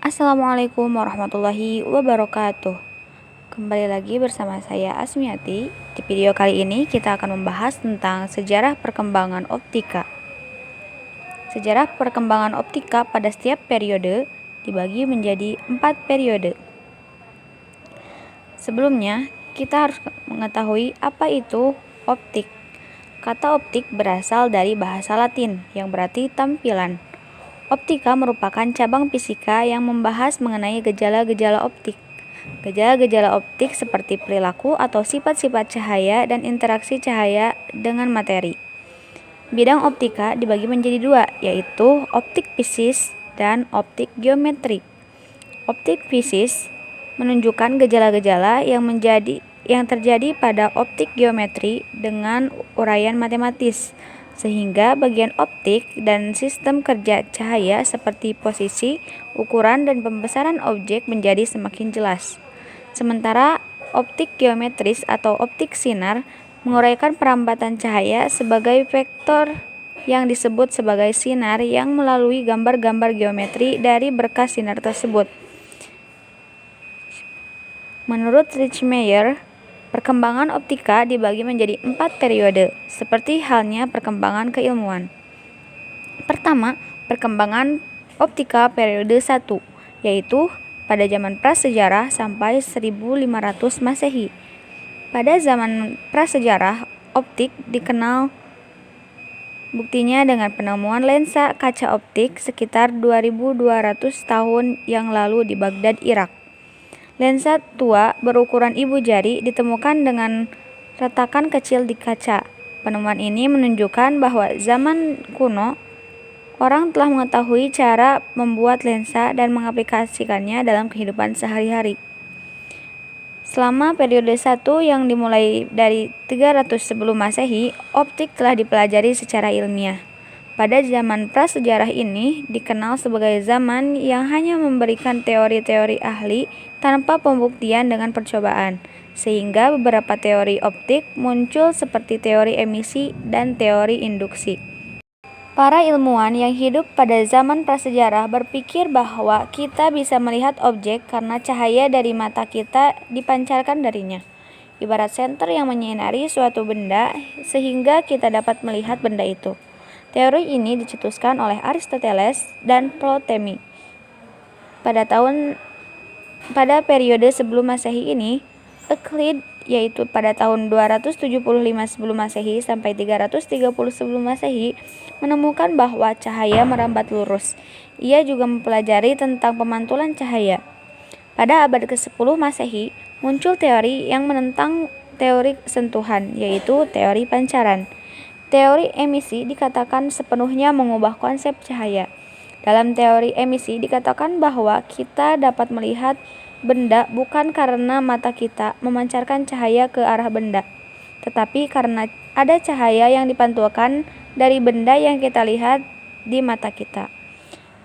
Assalamualaikum warahmatullahi wabarakatuh. Kembali lagi bersama saya Asmiati. Di video kali ini kita akan membahas tentang sejarah perkembangan optika. Sejarah perkembangan optika pada setiap periode dibagi menjadi 4 periode. Sebelumnya, kita harus mengetahui apa itu optik. Kata optik berasal dari bahasa Latin yang berarti tampilan. Optika merupakan cabang fisika yang membahas mengenai gejala-gejala optik. Gejala-gejala optik seperti perilaku atau sifat-sifat cahaya dan interaksi cahaya dengan materi. Bidang optika dibagi menjadi dua, yaitu optik fisis dan optik geometrik. Optik fisis menunjukkan gejala-gejala yang terjadi pada optik geometri dengan uraian matematis, sehingga bagian optik dan sistem kerja cahaya seperti posisi, ukuran, dan pembesaran objek menjadi semakin jelas. Sementara optik geometris atau optik sinar menguraikan perambatan cahaya sebagai vektor yang disebut sebagai sinar yang melalui gambar-gambar geometri dari berkas sinar tersebut. Menurut Richtmyer, perkembangan optika dibagi menjadi 4 periode, seperti halnya perkembangan keilmuan. Pertama, perkembangan optika periode 1, yaitu pada zaman prasejarah sampai 1500 Masehi. Pada zaman prasejarah, optik dikenal buktinya dengan penemuan lensa kaca optik sekitar 2200 tahun yang lalu di Baghdad, Irak. Lensa tua berukuran ibu jari ditemukan dengan retakan kecil di kaca. Penemuan ini menunjukkan bahwa zaman kuno orang telah mengetahui cara membuat lensa dan mengaplikasikannya dalam kehidupan sehari-hari. Selama periode 1 yang dimulai dari 300 sebelum Masehi, optik telah dipelajari secara ilmiah. Pada zaman prasejarah ini dikenal sebagai zaman yang hanya memberikan teori-teori ahli tanpa pembuktian dengan percobaan, sehingga beberapa teori optik muncul seperti teori emisi dan teori induksi. Para ilmuwan yang hidup pada zaman prasejarah berpikir bahwa kita bisa melihat objek karena cahaya dari mata kita dipancarkan darinya, ibarat senter yang menyinari suatu benda sehingga kita dapat melihat benda itu. Teori ini dicetuskan oleh Aristoteles dan Ptolemy. Pada periode sebelum Masehi ini, Euclid, yaitu pada tahun 275 sebelum Masehi sampai 330 sebelum Masehi, menemukan bahwa cahaya merambat lurus. Ia juga mempelajari tentang pemantulan cahaya. Pada abad ke-10 Masehi, muncul teori yang menentang teori sentuhan, yaitu teori pancaran. Teori emisi dikatakan sepenuhnya mengubah konsep cahaya. Dalam teori emisi dikatakan bahwa kita dapat melihat benda bukan karena mata kita memancarkan cahaya ke arah benda, tetapi karena ada cahaya yang dipantulkan dari benda yang kita lihat di mata kita.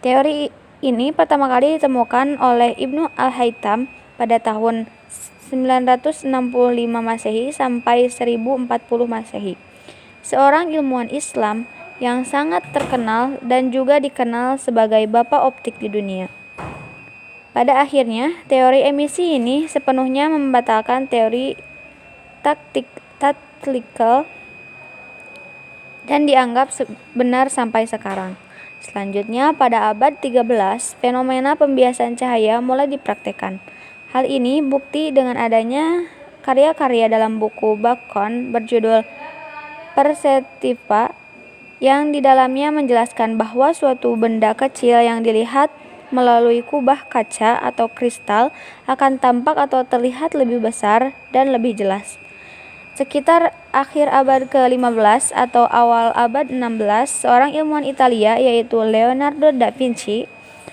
Teori ini pertama kali ditemukan oleh Ibnu Al-Haytham pada tahun 965 Masehi sampai 1040 Masehi. Seorang ilmuwan Islam yang sangat terkenal dan juga dikenal sebagai bapak optik di dunia. Pada akhirnya, teori emisi ini sepenuhnya membatalkan teori taktikal dan dianggap benar sampai sekarang. Selanjutnya, pada abad 13, fenomena pembiasan cahaya mulai dipraktekkan. Hal ini bukti dengan adanya karya-karya dalam buku Bacon berjudul Perspectiva, yang di dalamnya menjelaskan bahwa suatu benda kecil yang dilihat melalui kubah kaca atau kristal akan tampak atau terlihat lebih besar dan lebih jelas. Sekitar akhir abad ke-15 atau awal abad 16, seorang ilmuwan Italia yaitu Leonardo da Vinci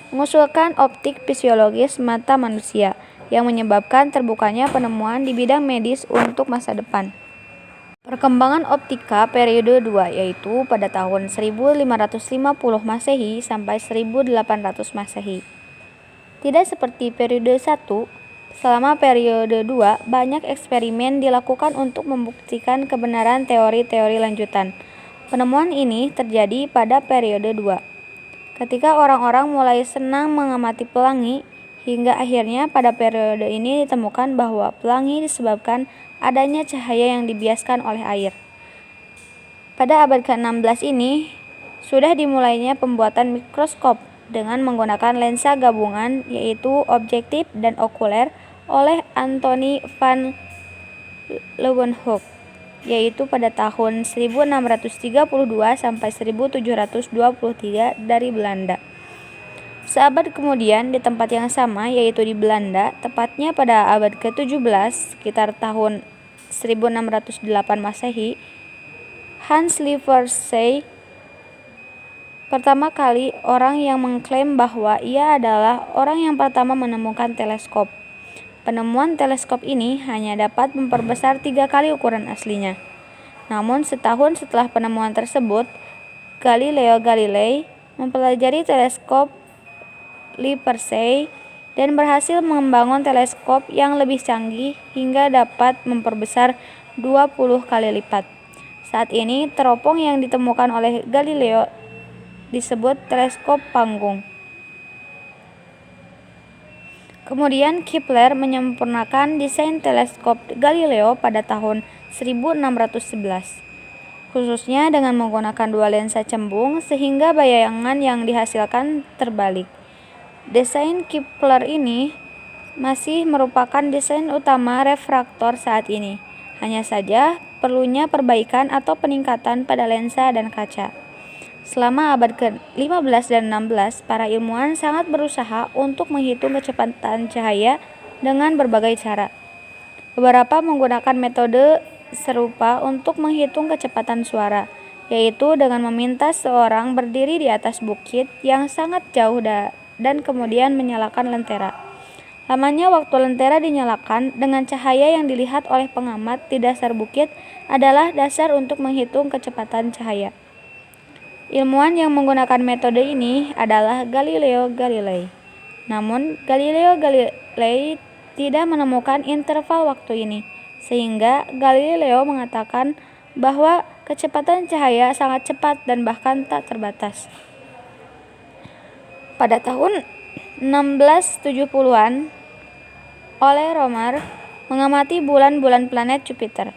mengusulkan optik fisiologis mata manusia yang menyebabkan terbukanya penemuan di bidang medis untuk masa depan. Perkembangan optika periode 2, yaitu pada tahun 1550 Masehi sampai 1800 Masehi. Tidak seperti periode 1, selama periode 2 banyak eksperimen dilakukan untuk membuktikan kebenaran teori-teori lanjutan. Penemuan ini terjadi pada periode 2. ketika orang-orang mulai senang mengamati pelangi, hingga akhirnya pada periode ini ditemukan bahwa pelangi disebabkan adanya cahaya yang dibiaskan oleh air. Pada abad ke-16 ini, sudah dimulainya pembuatan mikroskop dengan menggunakan lensa gabungan yaitu objektif dan okuler oleh Anthony van Leeuwenhoek, yaitu pada tahun 1632 sampai 1723 dari Belanda. Seabad kemudian di tempat yang sama yaitu di Belanda, tepatnya pada abad ke-17 sekitar tahun 1608 Masehi, Hans Lippershey pertama kali orang yang mengklaim bahwa ia adalah orang yang pertama menemukan teleskop. Penemuan teleskop ini hanya dapat memperbesar 3 kali ukuran aslinya. Namun setahun setelah penemuan tersebut, Galileo Galilei mempelajari teleskop Lippershey dan berhasil membangun teleskop yang lebih canggih hingga dapat memperbesar 20 kali lipat. Saat ini, teropong yang ditemukan oleh Galileo disebut teleskop panggung. Kemudian Kepler menyempurnakan desain teleskop Galileo pada tahun 1611, khususnya dengan menggunakan 2 lensa cembung sehingga bayangan yang dihasilkan terbalik. Desain Kepler ini masih merupakan desain utama refraktor saat ini, hanya saja perlunya perbaikan atau peningkatan pada lensa dan kaca. Selama abad ke-15 dan 16, para ilmuwan sangat berusaha untuk menghitung kecepatan cahaya dengan berbagai cara. Beberapa menggunakan metode serupa untuk menghitung kecepatan suara, yaitu dengan meminta seorang berdiri di atas bukit yang sangat jauh dan kemudian menyalakan lentera. Lamanya waktu lentera dinyalakan dengan cahaya yang dilihat oleh pengamat di dasar bukit adalah dasar untuk menghitung kecepatan cahaya. Ilmuwan yang menggunakan metode ini adalah Galileo Galilei. Namun, Galileo Galilei tidak menemukan interval waktu ini, sehingga Galileo mengatakan bahwa kecepatan cahaya sangat cepat dan bahkan tak terbatas. Pada tahun 1670-an, oleh Romer mengamati bulan-bulan planet Jupiter.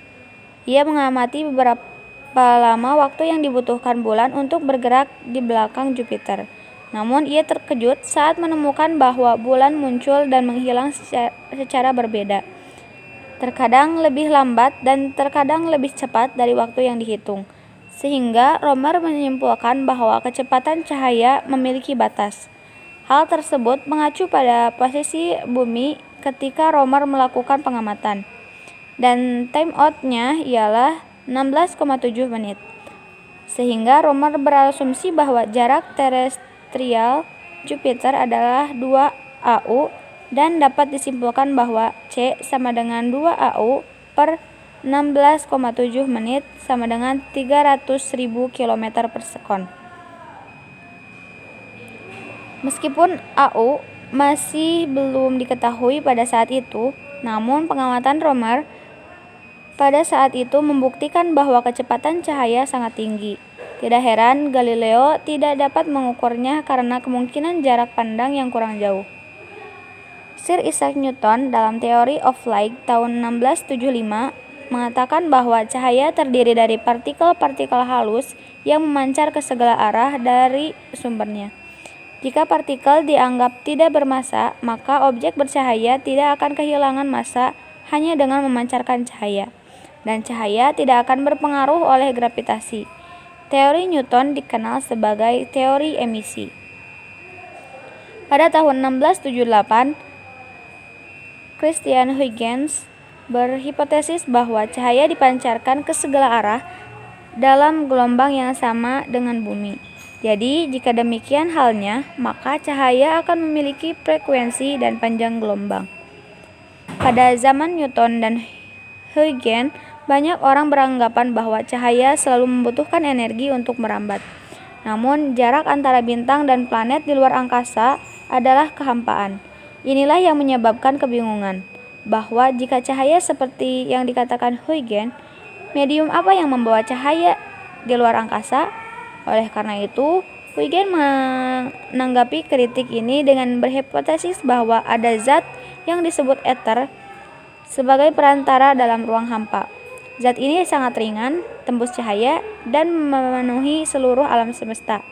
Ia mengamati beberapa lama waktu yang dibutuhkan bulan untuk bergerak di belakang Jupiter. Namun ia terkejut saat menemukan bahwa bulan muncul dan menghilang secara berbeda. Terkadang lebih lambat dan terkadang lebih cepat dari waktu yang dihitung. Sehingga Romer menyimpulkan bahwa kecepatan cahaya memiliki batas. Hal tersebut mengacu pada posisi bumi ketika Romer melakukan pengamatan, dan time out-nya ialah 16,7 menit. Sehingga Romer berasumsi bahwa jarak terestrial Jupiter adalah 2 AU dan dapat disimpulkan bahwa C sama dengan 2 AU per 16,7 menit sama dengan 300.000 km per sekon. Meskipun AU masih belum diketahui pada saat itu, namun pengamatan Romer pada saat itu membuktikan bahwa kecepatan cahaya sangat tinggi. Tidak heran Galileo tidak dapat mengukurnya karena kemungkinan jarak pandang yang kurang jauh. Sir Isaac Newton dalam Theory of Light tahun 1675 mengatakan bahwa cahaya terdiri dari partikel-partikel halus yang memancar ke segala arah dari sumbernya. Jika partikel dianggap tidak bermassa, maka objek bercahaya tidak akan kehilangan massa hanya dengan memancarkan cahaya, dan cahaya tidak akan berpengaruh oleh gravitasi. Teori Newton dikenal sebagai teori emisi. Pada tahun 1678, Christian Huygens berhipotesis bahwa cahaya dipancarkan ke segala arah dalam gelombang yang sama dengan bumi. Jadi, jika demikian halnya, maka cahaya akan memiliki frekuensi dan panjang gelombang. Pada zaman Newton dan Huygens, banyak orang beranggapan bahwa cahaya selalu membutuhkan energi untuk merambat. Namun, jarak antara bintang dan planet di luar angkasa adalah kehampaan. Inilah yang menyebabkan kebingungan, bahwa jika cahaya seperti yang dikatakan Huygens, medium apa yang membawa cahaya di luar angkasa? Oleh karena itu, Huygens menanggapi kritik ini dengan berhipotesis bahwa ada zat yang disebut ether sebagai perantara dalam ruang hampa. Zat ini sangat ringan, tembus cahaya, dan memenuhi seluruh alam semesta.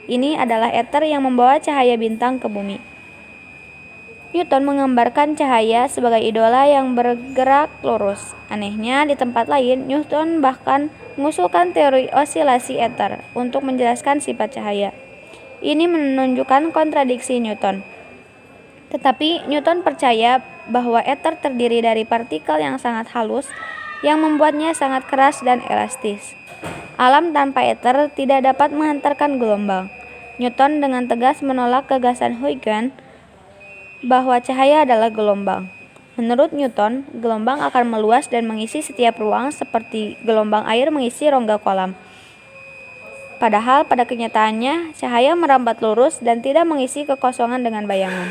Ini adalah ether yang membawa cahaya bintang ke bumi. Newton menggambarkan cahaya sebagai idola yang bergerak lurus. Anehnya, di tempat lain, Newton bahkan mengusulkan teori osilasi ether untuk menjelaskan sifat cahaya. Ini menunjukkan kontradiksi Newton. Tetapi Newton percaya bahwa ether terdiri dari partikel yang sangat halus yang membuatnya sangat keras dan elastis. Alam tanpa ether tidak dapat menghantarkan gelombang. Newton dengan tegas menolak gagasan Huygens bahwa cahaya adalah gelombang. Menurut Newton, gelombang akan meluas dan mengisi setiap ruang seperti gelombang air mengisi rongga kolam. Padahal pada kenyataannya, cahaya merambat lurus dan tidak mengisi kekosongan dengan bayangan.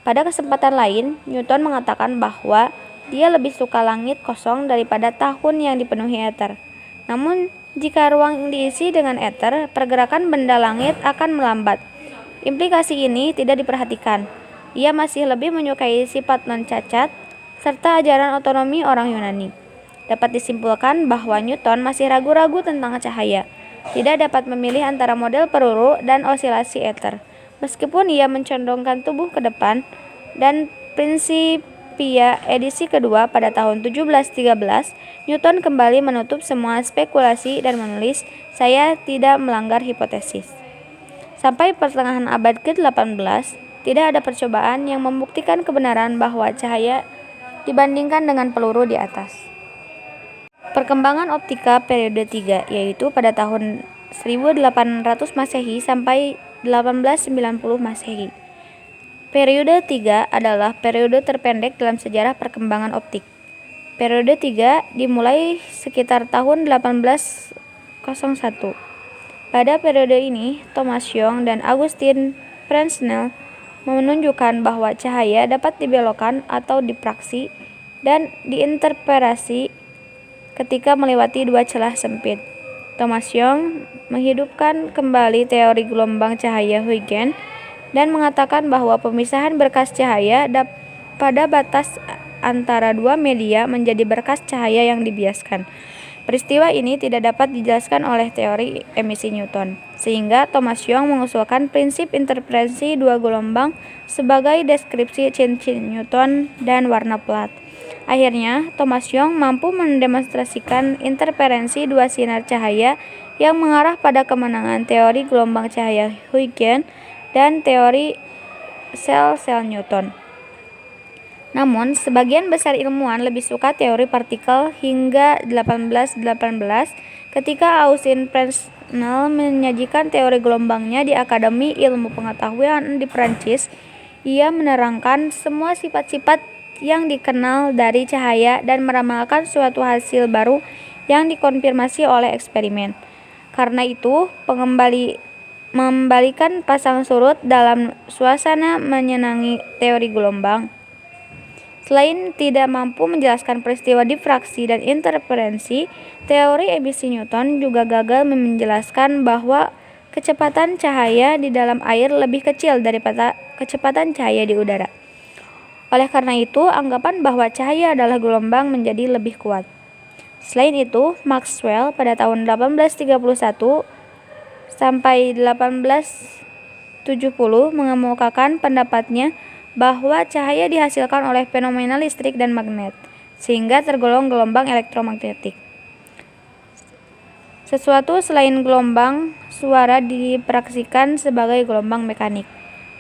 Pada kesempatan lain, Newton mengatakan bahwa dia lebih suka langit kosong daripada tahun yang dipenuhi ether. Namun, jika ruang diisi dengan ether, pergerakan benda langit akan melambat. Implikasi ini tidak diperhatikan. Ia masih lebih menyukai sifat non-cacat serta ajaran otonomi orang Yunani. Dapat disimpulkan bahwa Newton masih ragu-ragu tentang cahaya, tidak dapat memilih antara model peluru dan osilasi ether. Meskipun ia mencondongkan tubuh ke depan dan Principia edisi kedua pada tahun 1713, Newton kembali menutup semua spekulasi dan menulis, "Saya tidak melanggar hipotesis." Sampai pertengahan abad ke-18, tidak ada percobaan yang membuktikan kebenaran bahwa cahaya dibandingkan dengan peluru di atas. Perkembangan optika periode 3, yaitu pada tahun 1800 Masehi sampai 1890 Masehi. Periode 3 adalah periode terpendek dalam sejarah perkembangan optik. Periode 3 dimulai sekitar tahun 1801. Pada periode ini, Thomas Young dan Augustin Fresnel menunjukkan bahwa cahaya dapat dibelokkan atau dipraksi dan diinterferasi ketika melewati dua celah sempit. Thomas Young menghidupkan kembali teori gelombang cahaya Huygens dan mengatakan bahwa pemisahan berkas cahaya pada batas antara dua media menjadi berkas cahaya yang dibiaskan. Peristiwa ini tidak dapat dijelaskan oleh teori emisi Newton, sehingga Thomas Young mengusulkan prinsip interferensi dua gelombang sebagai deskripsi cincin Newton dan warna pelat. Akhirnya, Thomas Young mampu mendemonstrasikan interferensi dua sinar cahaya yang mengarah pada kemenangan teori gelombang cahaya Huygens dan teori sel-sel Newton. Namun, sebagian besar ilmuwan lebih suka teori partikel hingga 1818 ketika Augustin Fresnel menyajikan teori gelombangnya di Akademi Ilmu Pengetahuan di Prancis. Ia menerangkan semua sifat-sifat yang dikenal dari cahaya dan meramalkan suatu hasil baru yang dikonfirmasi oleh eksperimen. Karena itu, membalikan pasang surut dalam suasana menyenangi teori gelombang. Selain tidak mampu menjelaskan peristiwa difraksi dan interferensi, teori emisi Newton juga gagal menjelaskan bahwa kecepatan cahaya di dalam air lebih kecil daripada kecepatan cahaya di udara. Oleh karena itu, anggapan bahwa cahaya adalah gelombang menjadi lebih kuat. Selain itu, Maxwell pada tahun 1831 sampai 1870 mengemukakan pendapatnya bahwa cahaya dihasilkan oleh fenomena listrik dan magnet, sehingga tergolong gelombang elektromagnetik. Sesuatu selain gelombang suara dipraksikan sebagai gelombang mekanik.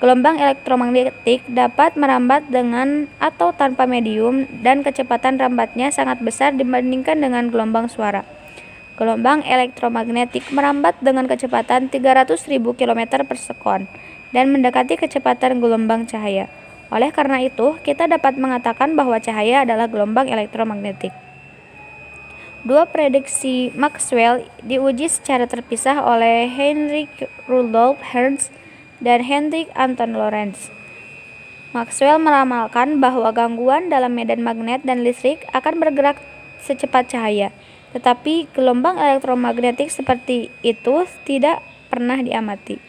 Gelombang elektromagnetik dapat merambat dengan atau tanpa medium dan kecepatan rambatnya sangat besar dibandingkan dengan gelombang suara. Gelombang elektromagnetik merambat dengan kecepatan 300.000 km per sekon dan mendekati kecepatan gelombang cahaya. Oleh karena itu, kita dapat mengatakan bahwa cahaya adalah gelombang elektromagnetik. Dua prediksi Maxwell diuji secara terpisah oleh Heinrich Rudolf Hertz dan Hendrik Anton Lorentz. Maxwell meramalkan bahwa gangguan dalam medan magnet dan listrik akan bergerak secepat cahaya, tetapi gelombang elektromagnetik seperti itu tidak pernah diamati.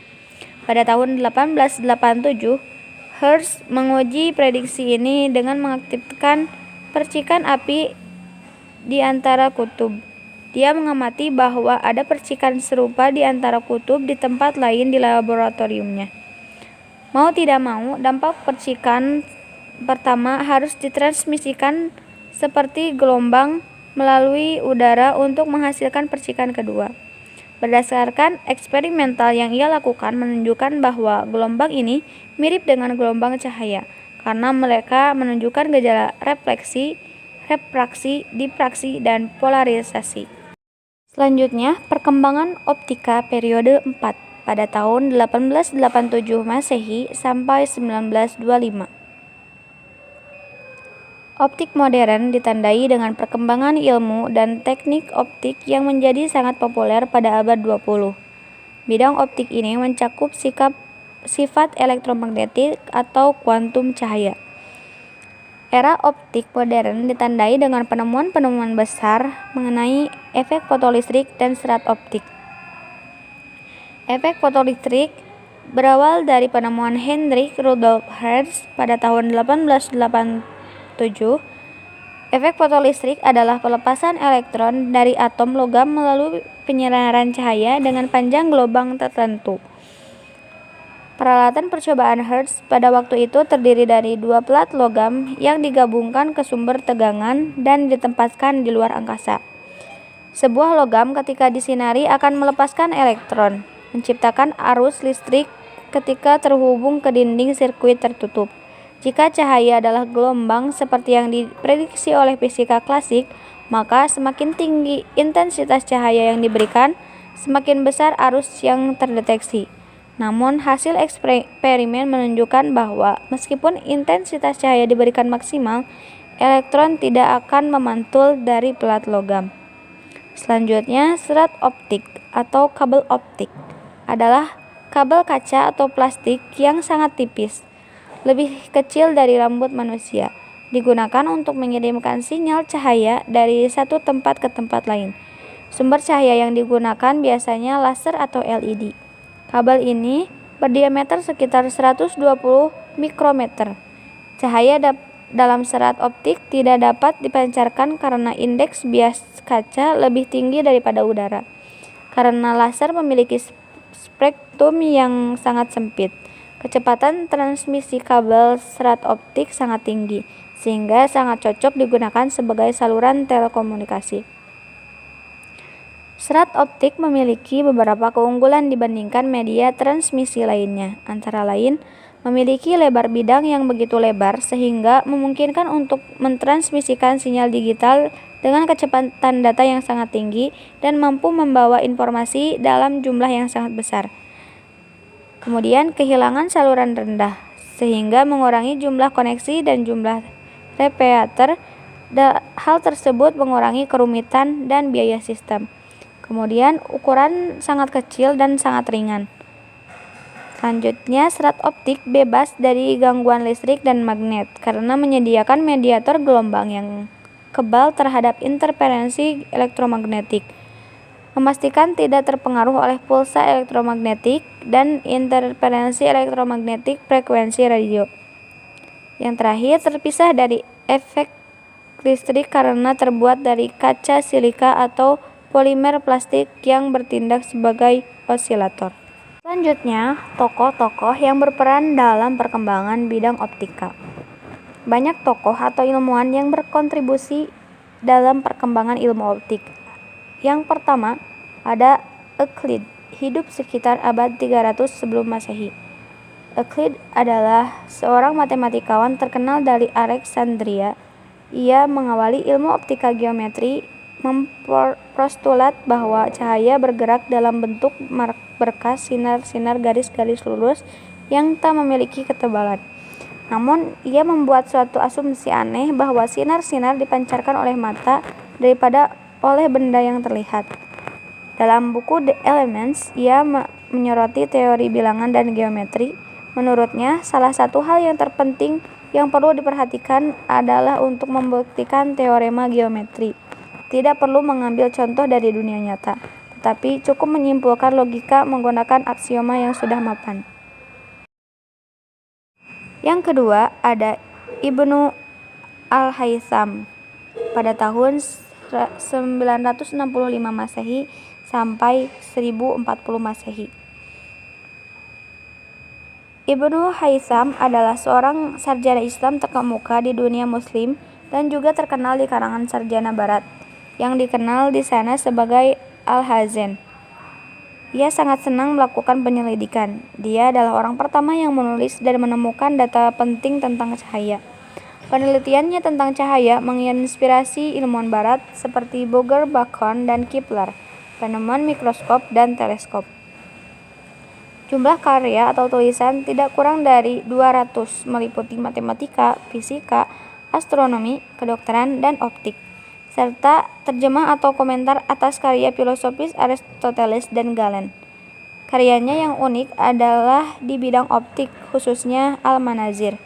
Pada tahun 1887, Hertz menguji prediksi ini dengan mengaktifkan percikan api di antara kutub. Dia mengamati bahwa ada percikan serupa di antara kutub di tempat lain di laboratoriumnya. Mau tidak mau, dampak percikan pertama harus ditransmisikan seperti gelombang melalui udara untuk menghasilkan percikan kedua. Berdasarkan eksperimental yang ia lakukan menunjukkan bahwa gelombang ini mirip dengan gelombang cahaya karena mereka menunjukkan gejala refleksi, refraksi, difraksi, dan polarisasi. Selanjutnya, perkembangan optika periode 4 pada tahun 1887 Masehi sampai 1925. Optik modern ditandai dengan perkembangan ilmu dan teknik optik yang menjadi sangat populer pada abad 20. Bidang optik ini mencakup sifat elektromagnetik atau kuantum cahaya. Era optik modern ditandai dengan penemuan-penemuan besar mengenai efek fotolistrik dan serat optik. Efek fotolistrik berawal dari penemuan Heinrich Rudolf Hertz pada tahun 1887. Efek fotolistrik adalah pelepasan elektron dari atom logam melalui penyinaran cahaya dengan panjang gelombang tertentu. Peralatan percobaan Hertz pada waktu itu terdiri dari dua plat logam yang digabungkan ke sumber tegangan dan ditempatkan di luar angkasa. Sebuah logam ketika disinari akan melepaskan elektron, menciptakan arus listrik ketika terhubung ke dinding sirkuit tertutup. Jika cahaya adalah gelombang seperti yang diprediksi oleh fisika klasik, maka semakin tinggi intensitas cahaya yang diberikan, semakin besar arus yang terdeteksi. Namun, hasil eksperimen menunjukkan bahwa meskipun intensitas cahaya diberikan maksimal, elektron tidak akan memantul dari plat logam. Selanjutnya, serat optik atau kabel optik adalah kabel kaca atau plastik yang sangat tipis, lebih kecil dari rambut manusia, digunakan untuk mengirimkan sinyal cahaya dari satu tempat ke tempat lain. Sumber cahaya yang digunakan biasanya laser atau LED. Kabel ini berdiameter sekitar 120 mikrometer. Cahaya dalam serat optik tidak dapat dipancarkan karena indeks bias kaca lebih tinggi daripada udara. Karena laser memiliki spektrum yang sangat sempit, kecepatan transmisi kabel serat optik sangat tinggi, sehingga sangat cocok digunakan sebagai saluran telekomunikasi. Serat optik memiliki beberapa keunggulan dibandingkan media transmisi lainnya, antara lain memiliki lebar bidang yang begitu lebar sehingga memungkinkan untuk mentransmisikan sinyal digital dengan kecepatan data yang sangat tinggi dan mampu membawa informasi dalam jumlah yang sangat besar. Kemudian kehilangan saluran rendah, sehingga mengurangi jumlah koneksi dan jumlah repeater. Hal tersebut mengurangi kerumitan dan biaya sistem. Kemudian ukuran sangat kecil dan sangat ringan. Selanjutnya, serat optik bebas dari gangguan listrik dan magnet karena menyediakan mediator gelombang yang kebal terhadap interferensi elektromagnetik, memastikan tidak terpengaruh oleh pulsa elektromagnetik dan interferensi elektromagnetik frekuensi radio. Yang terakhir, terpisah dari efek listrik karena terbuat dari kaca silika atau polimer plastik yang bertindak sebagai osilator. Selanjutnya, tokoh-tokoh yang berperan dalam perkembangan bidang optika. Banyak tokoh atau ilmuwan yang berkontribusi dalam perkembangan ilmu optik. Yang pertama, ada Euclid, hidup sekitar abad 300 sebelum Masehi. Euclid adalah seorang matematikawan terkenal dari Alexandria. Ia mengawali ilmu optika geometri, mempostulat bahwa cahaya bergerak dalam bentuk berkas sinar-sinar garis-garis lurus yang tak memiliki ketebalan. Namun, ia membuat suatu asumsi aneh bahwa sinar-sinar dipancarkan oleh mata daripada oleh benda yang terlihat. Dalam buku The Elements, ia menyoroti teori bilangan dan geometri. Menurutnya, salah satu hal yang terpenting yang perlu diperhatikan adalah untuk membuktikan teorema geometri. Tidak perlu mengambil contoh dari dunia nyata, tetapi cukup menyimpulkan logika menggunakan aksioma yang sudah mapan. Yang kedua, ada Ibnu Al-Haytham pada tahun 965 Masehi sampai 1040 Masehi. Ibnu Haytham adalah seorang sarjana Islam terkemuka di dunia Muslim dan juga terkenal di kalangan sarjana Barat, yang dikenal di sana sebagai Al-Hazen. Ia sangat senang melakukan penyelidikan. Dia adalah orang pertama yang menulis dan menemukan data penting tentang cahaya. Penelitiannya tentang cahaya menginspirasi ilmuwan Barat seperti Boger, Bacon, dan Kepler, penemuan mikroskop dan teleskop. Jumlah karya atau tulisan tidak kurang dari 200, meliputi matematika, fisika, astronomi, kedokteran, dan optik, serta terjemah atau komentar atas karya filosofis Aristoteles dan Galen. Karyanya yang unik adalah di bidang optik, khususnya Al-Manazir,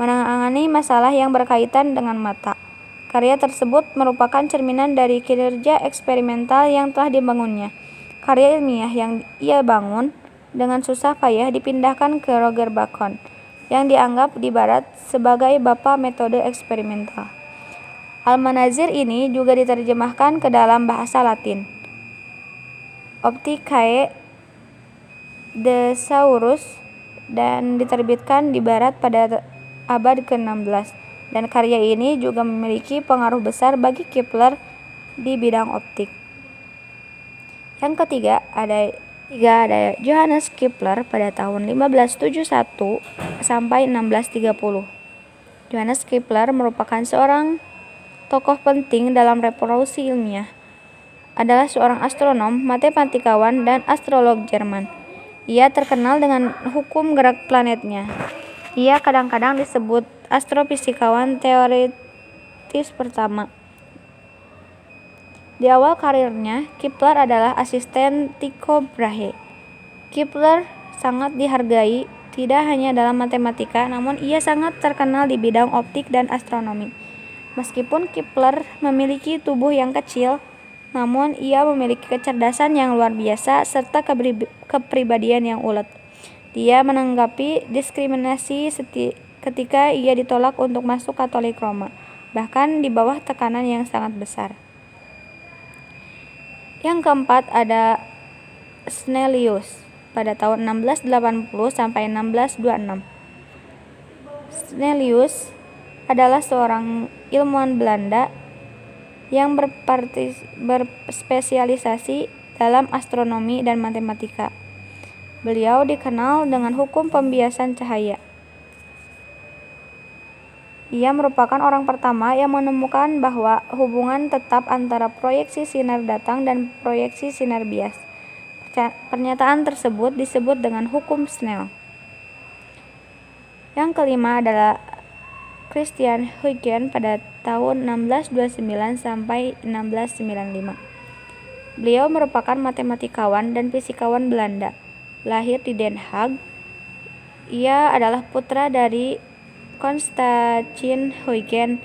menangani masalah yang berkaitan dengan mata. Karya tersebut merupakan cerminan dari kinerja eksperimental yang telah dibangunnya. Karya ilmiah yang ia bangun dengan susah payah dipindahkan ke Roger Bacon, yang dianggap di Barat sebagai bapa metode eksperimental. Al-Manazir ini juga diterjemahkan ke dalam bahasa Latin, Opticae Thesaurus, dan diterbitkan di Barat pada abad ke-16. Dan karya ini juga memiliki pengaruh besar bagi Kepler di bidang optik. Yang ketiga, ada Johannes Kepler pada tahun 1571 sampai 1630. Johannes Kepler merupakan seorang tokoh penting dalam revolusi ilmiah. Adalah seorang astronom, matematikawan, dan astrolog Jerman. Ia terkenal dengan hukum gerak planetnya. Ia kadang-kadang disebut astrofisikawan teoritis pertama. Di awal karirnya, Kepler adalah asisten Tycho Brahe. Kepler sangat dihargai tidak hanya dalam matematika, namun ia sangat terkenal di bidang optik dan astronomi. Meskipun Kepler memiliki tubuh yang kecil, namun ia memiliki kecerdasan yang luar biasa serta kepribadian yang ulet. Dia menanggapi diskriminasi ketika ia ditolak untuk masuk Katolik Roma, bahkan di bawah tekanan yang sangat besar. Yang keempat ada Snellius pada tahun 1680 sampai 1626. Snellius adalah seorang ilmuwan Belanda yang berspesialisasi dalam astronomi dan matematika. Beliau dikenal dengan hukum pembiasan cahaya. Ia merupakan orang pertama yang menemukan bahwa hubungan tetap antara proyeksi sinar datang dan proyeksi sinar bias. Pernyataan tersebut disebut dengan hukum Snell. Yang kelima adalah Christian Huygens pada tahun 1629 sampai 1695. Beliau merupakan matematikawan dan fisikawan Belanda. Lahir di Den Haag. Ia adalah putra dari Constantijn Huygens.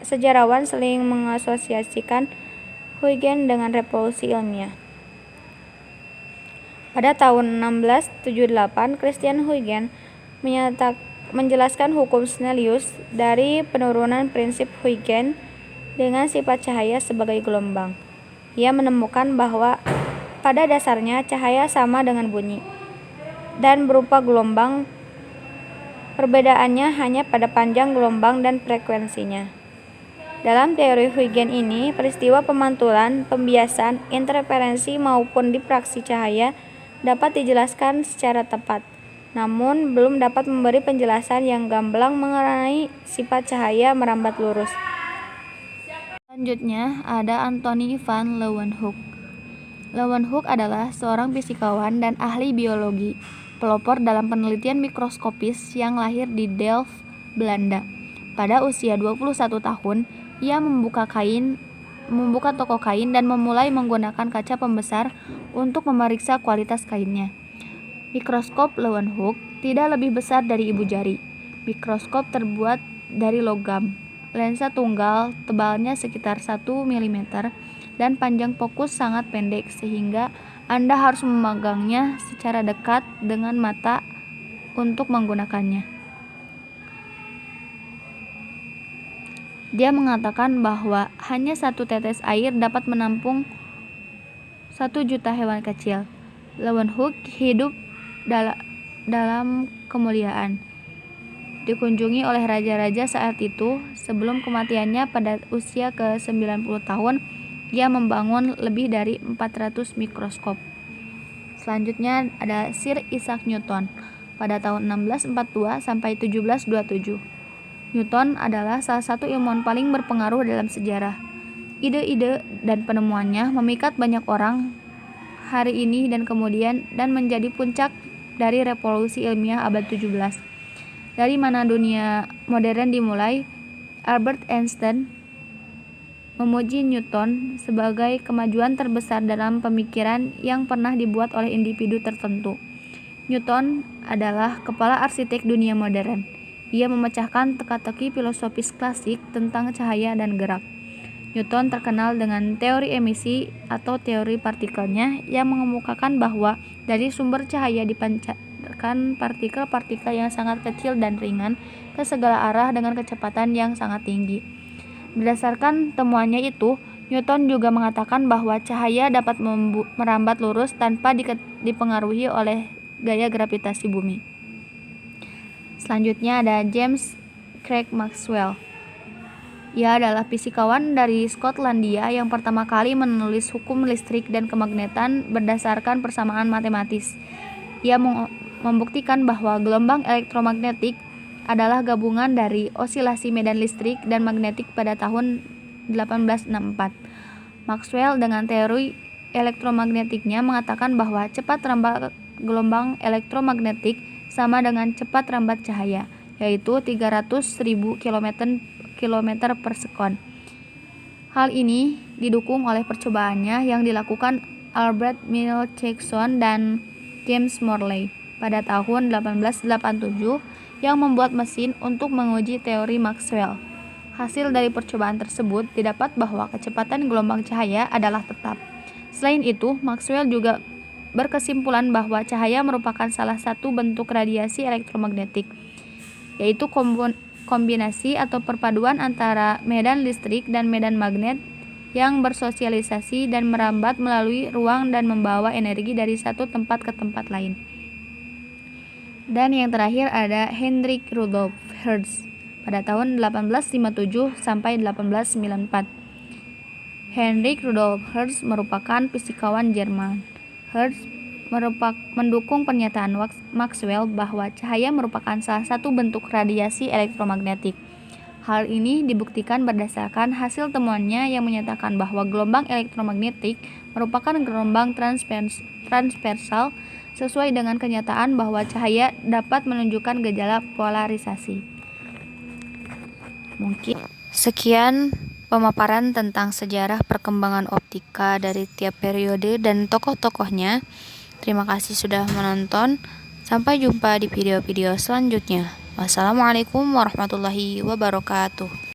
Sejarawan sering mengasosiasikan Huygens dengan revolusi ilmiah. Pada tahun 1678, Christian Huygens menjelaskan hukum Snellius dari penurunan prinsip Huygens dengan sifat cahaya sebagai gelombang. Ia menemukan bahwa pada dasarnya cahaya sama dengan bunyi dan berupa gelombang. Perbedaannya hanya pada panjang gelombang dan frekuensinya. Dalam teori Huygens ini, peristiwa pemantulan, pembiasan, interferensi maupun difraksi cahaya dapat dijelaskan secara tepat, namun belum dapat memberi penjelasan yang gamblang mengenai sifat cahaya merambat lurus. Selanjutnya ada Antony van Leeuwenhoek. Leeuwenhoek adalah seorang fisikawan dan ahli biologi, pelopor dalam penelitian mikroskopis yang lahir di Delft, Belanda. Pada usia 21 tahun, ia membuka toko kain dan memulai menggunakan kaca pembesar untuk memeriksa kualitas kainnya. Mikroskop Leeuwenhoek tidak lebih besar dari ibu jari. Mikroskop terbuat dari logam. Lensa tunggal tebalnya sekitar 1 mm dan panjang fokus sangat pendek sehingga Anda harus memegangnya secara dekat dengan mata untuk menggunakannya. Dia mengatakan bahwa hanya 1 tetes air dapat menampung 1 juta hewan kecil. Leeuwenhoek hidup dalam kemuliaan, dikunjungi oleh raja-raja saat itu. Sebelum kematiannya pada usia ke-90 tahun, ia membangun lebih dari 400 mikroskop. Selanjutnya ada Sir Isaac Newton pada tahun 1642 sampai 1727. Newton adalah salah satu ilmuwan paling berpengaruh dalam sejarah. Ide-ide dan penemuannya memikat banyak orang hari ini dan kemudian dan menjadi puncak dari revolusi ilmiah abad 17. Dari mana dunia modern dimulai, Albert Einstein memuji Newton sebagai kemajuan terbesar dalam pemikiran yang pernah dibuat oleh individu tertentu. Newton adalah kepala arsitek dunia modern. Ia memecahkan teka-teki filosofis klasik tentang cahaya dan gerak. Newton terkenal dengan teori emisi atau teori partikelnya yang mengemukakan bahwa dari sumber cahaya dipancarkan partikel-partikel yang sangat kecil dan ringan ke segala arah dengan kecepatan yang sangat tinggi. Berdasarkan temuannya itu, Newton juga mengatakan bahwa cahaya dapat merambat lurus tanpa dipengaruhi oleh gaya gravitasi bumi. Selanjutnya ada James Clerk Maxwell. Ia adalah fisikawan dari Skotlandia yang pertama kali menulis hukum listrik dan kemagnetan berdasarkan persamaan matematis. Ia membuktikan bahwa gelombang elektromagnetik adalah gabungan dari osilasi medan listrik dan magnetik pada tahun 1864. Maxwell dengan teori elektromagnetiknya mengatakan bahwa cepat rambat gelombang elektromagnetik sama dengan cepat rambat cahaya, yaitu 300.000 km per sekon. Hal ini didukung oleh percobaannya yang dilakukan Albert Milchson dan James Morley pada tahun 1887 yang membuat mesin untuk menguji teori Maxwell. Hasil dari percobaan tersebut didapat bahwa kecepatan gelombang cahaya adalah tetap. Selain itu, Maxwell juga berkesimpulan bahwa cahaya merupakan salah satu bentuk radiasi elektromagnetik, yaitu kombinasi atau perpaduan antara medan listrik dan medan magnet yang bersosialisasi dan merambat melalui ruang dan membawa energi dari satu tempat ke tempat lain. Dan yang terakhir ada Heinrich Rudolf Hertz pada tahun 1857 sampai 1894. Heinrich Rudolf Hertz merupakan fisikawan Jerman. Hertz mendukung pernyataan Maxwell bahwa cahaya merupakan salah satu bentuk radiasi elektromagnetik. Hal ini dibuktikan berdasarkan hasil temuannya yang menyatakan bahwa gelombang elektromagnetik merupakan gelombang transversal sesuai dengan kenyataan bahwa cahaya dapat menunjukkan gejala polarisasi. Mungkin sekian pemaparan tentang sejarah perkembangan optika dari tiap periode dan tokoh-tokohnya. Terima kasih sudah menonton. Sampai jumpa di video-video selanjutnya. Wassalamualaikum warahmatullahi wabarakatuh.